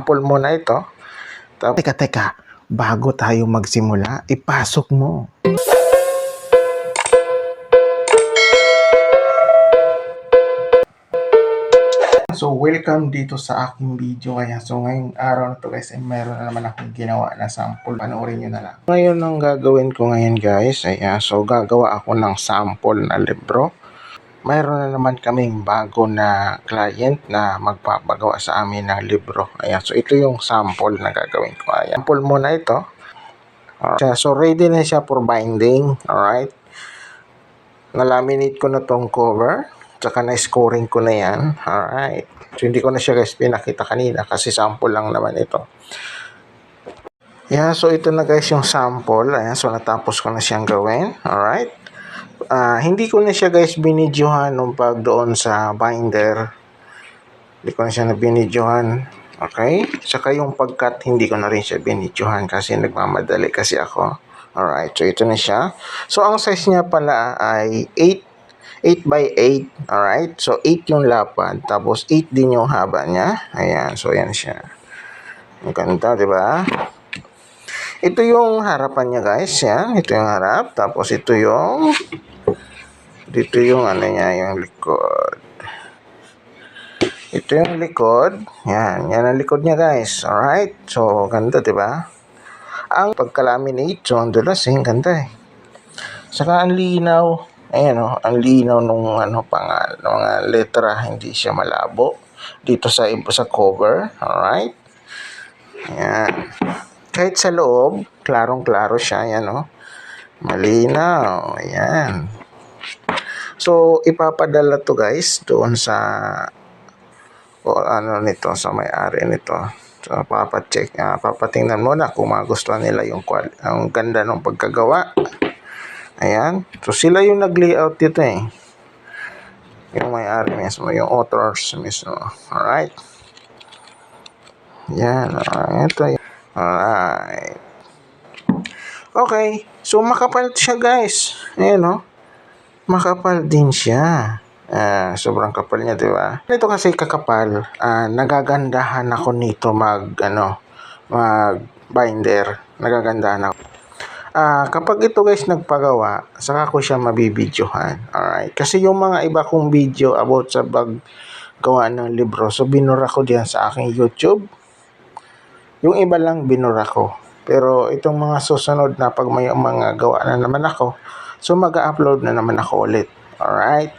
Sample mo na ito. Teka, bago tayo magsimula, ipasok mo. So, welcome dito sa aking video. So, ngayong araw na to guys, ay meron na naman akong ginawa na sample. Panoorin nyo na lang. Ngayon, ang gagawin ko ngayon guys, so gagawa ako ng sample na libro. Mayroon na naman kaming bago na client na magpapagawa sa amin ng libro. So ito yung sample na gagawin ko. Sample muna ito. So ready na siya for binding. Alright. Nalaminate ko na tong cover. Tsaka na-scoring ko na yan. Alright. So hindi ko na siya guys pinakita kanina kasi sample lang naman ito. So ito na guys yung sample. So natapos ko na siyang gawin. Alright. Hindi ko na siya guys binidyohan nung pag doon sa binder. Hindi ko na siya binidyohan. Okay? Saka yung pagkat hindi ko na rin siya binidyohan kasi nagmamadali kasi ako. Alright. So ito na siya. So ang size niya pala ay 8 by 8. Alright. So 8 yung lapad. Tapos 8 din yung haba niya. Ayan. So yan siya. Ang ganda, diba? Ito yung harapan niya guys. Yan. Ito yung harap. Tapos ito yung dito yung ano niya, yung likod. Ito yung likod. Yan ang likod niya guys. Alright. So, ganda, diba? Ang pagka-laminate, so, ang dulas ang ganda eh. Saka ang linaw. Ayan o, ang linaw nung mga letra, hindi siya malabo. Dito sa cover. Alright. Yan. Kahit sa loob, klarong-klaro siya. Yan o. Malinaw. Ayan. So, ipapadala to guys doon sa sa may-ari nito. So, papatingnan muna kung magustuhan nila ang ganda ng pagkagawa. Ayan. So, sila yung nag-layout dito eh. Yung may-ari mismo, yung authors mismo. Alright. Yan. Ito. Alright. Okay. So, makapal siya guys. Ayan o. Makapal din siya. Sobrang kapal niya, di ba? Ito kasi kakapal, nagagandahan ako nito mag binder. Nagagandahan ako. Kapag ito guys nagpagawa, saka ko siya mabibidyohan. Alright. Kasi yung mga iba kong video about sa paggawa ng libro, so binura ko diyan sa aking YouTube. Yung iba lang binura ko. Pero itong mga susunod na pag may mga gawa na naman ako, so mag-upload na naman ako ulit. Alright?